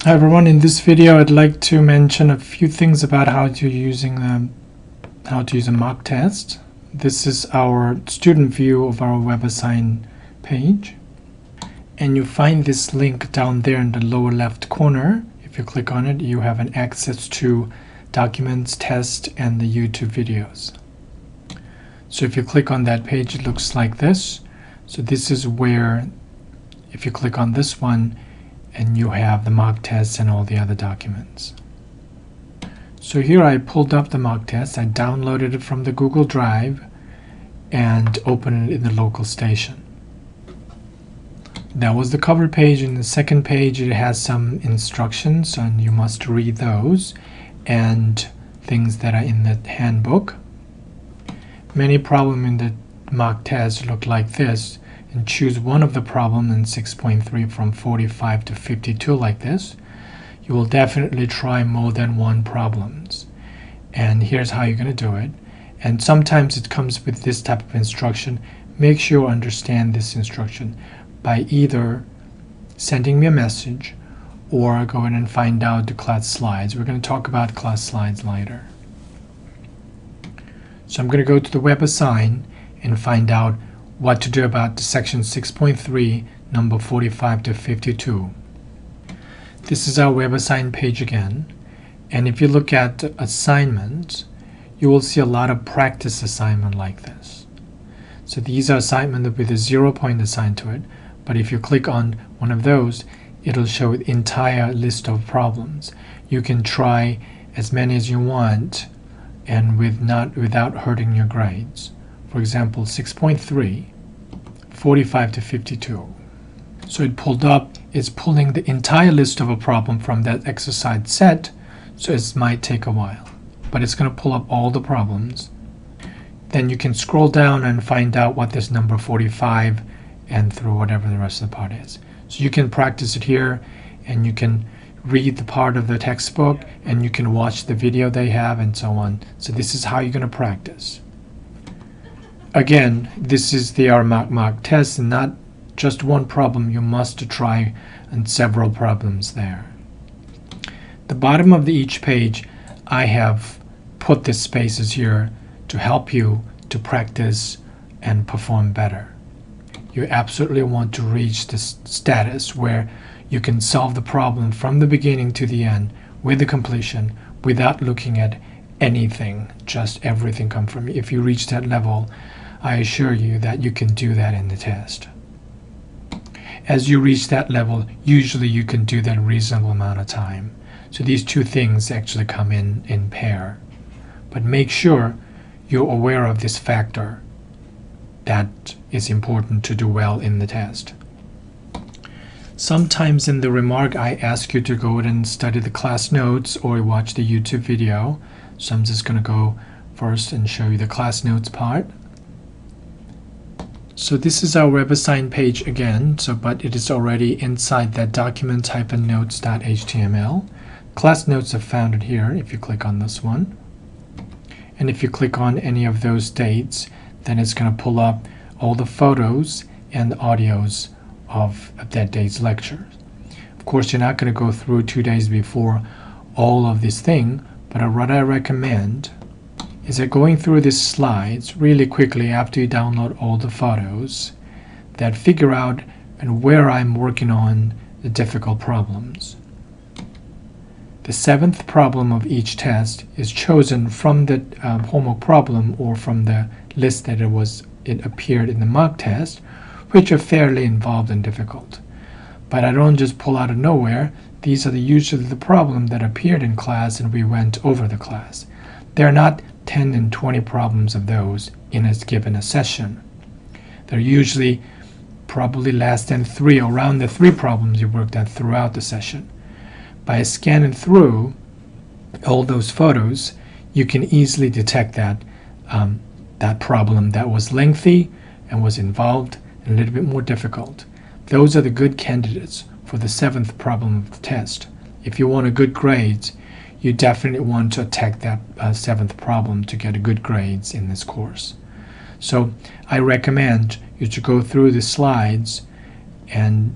Hi everyone, in this video I'd like to mention a few things about how to use a mock test. This is our student view of our WebAssign page, and you find this link down there in the lower left corner. If you click on it, you have an access to documents, tests, and the YouTube videos. So if you click on that page, it looks like this. So this is where, if you click on this one, and you have the mock test and all the other documents. So here I pulled up the mock test, I downloaded it from the Google Drive and opened it in the local station. That was the cover page. In the second page it has some instructions and you must read those and things that are in the handbook. Many problems in the mock test look like this, and choose one of the problems in 6.3 from 45 to 52 like this. You will definitely try more than one problems, and here's how you're going to do it. And sometimes it comes with this type of instruction. Make sure you understand this instruction by either sending me a message or go in and find out the class slides. We're going to talk about class slides later. So I'm going to go to the WebAssign and find out what to do about the section 6.3, number 45 to 52. This is our WebAssign page again, and if you look at assignments, you will see a lot of practice assignment like this. So these are assignments with a 0 point assigned to it, but if you click on one of those, it'll show the entire list of problems. You can try as many as you want and without hurting your grades. For example, 6.3, 45 to 52. So it pulled up, it's pulling the entire list of a problem from that exercise set, so it might take a while. But it's going to pull up all the problems. Then you can scroll down and find out what this number 45 and through whatever the rest of the part is. So you can practice it here, and you can read the part of the textbook, and you can watch the video they have, and so on. So this is how you're going to practice. Again, this is our mock test, and not just one problem. You must try and several problems there. The bottom of each page, I have put the spaces here to help you to practice and perform better. You absolutely want to reach this status where you can solve the problem from the beginning to the end with the completion without looking at anything, just everything come from you. If you reach that level, I assure you that you can do that in the test. As you reach that level, usually you can do that in a reasonable amount of time. So these two things actually come in pair. But make sure you're aware of this factor that is important to do well in the test. Sometimes in the remark I ask you to go and study the class notes or watch the YouTube video. So I'm just going to go first and show you the class notes part. So this is our WebAssign page again, but it is already inside that document-notes.html. Class notes are found here if you click on this one. And if you click on any of those dates, then it's going to pull up all the photos and the audios of that day's lecture. Of course, you're not going to go through 2 days before all of this thing, but what I recommend is that going through these slides really quickly after you download all the photos, that figure out and where I'm working on the difficult problems. The 7th problem of each test is chosen from the homework problem or from the list that it appeared in the mock test, which are fairly involved and difficult. But I don't just pull out of nowhere. These are usually the problems that appeared in class and we went over the class. They're not 10 and 20 problems of those in a given session. They're usually probably less than 3, around the 3 problems you worked at throughout the session. By scanning through all those photos, you can easily detect that problem that was lengthy and was involved and a little bit more difficult. Those are the good candidates for the 7th problem of the test. If you want a good grades, you definitely want to attack that 7th problem to get good grades in this course. So I recommend you to go through the slides and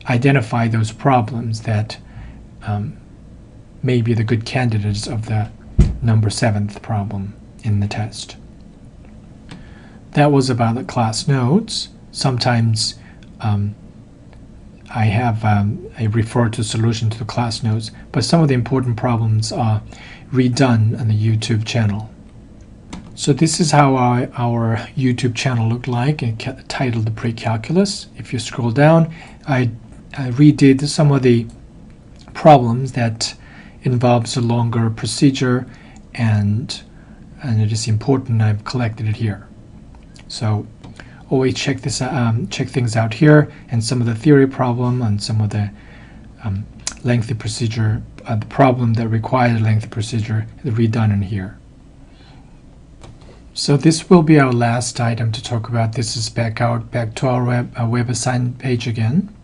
identify those problems that may be the good candidates of the number 7th problem in the test. That was about the class notes. Sometimes I refer to solution to the class notes, but some of the important problems are redone on the YouTube channel. So this is how our YouTube channel looked like, titled The Pre-Calculus. If you scroll down, I redid some of the problems that involves a longer procedure, and it is important I've collected it here. So always check things out here, and some of the theory problem and some of the lengthy procedure, the problem that required a lengthy procedure is redone in here. So this will be our last item to talk about. This is back to our web assignment page again,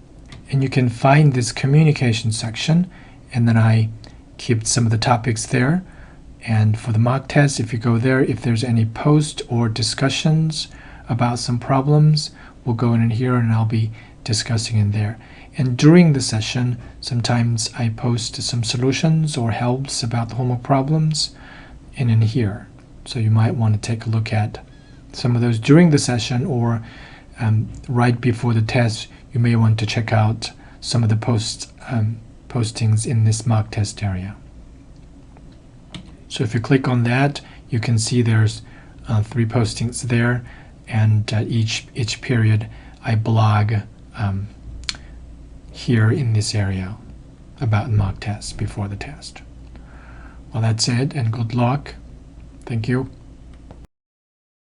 and you can find this communication section, and then I keep some of the topics there. And for the mock test, if you go there, if there's any post or discussions about some problems, we'll go in here and I'll be discussing in there. And during the session, sometimes I post some solutions or helps about the homework problems in here. So you might want to take a look at some of those during the session, or right before the test, you may want to check out some of the postings in this mock test area. So if you click on that, you can see there's 3 postings there, and each period I blog here in this area about mock tests before the test. Well, that's it, and good luck. Thank you.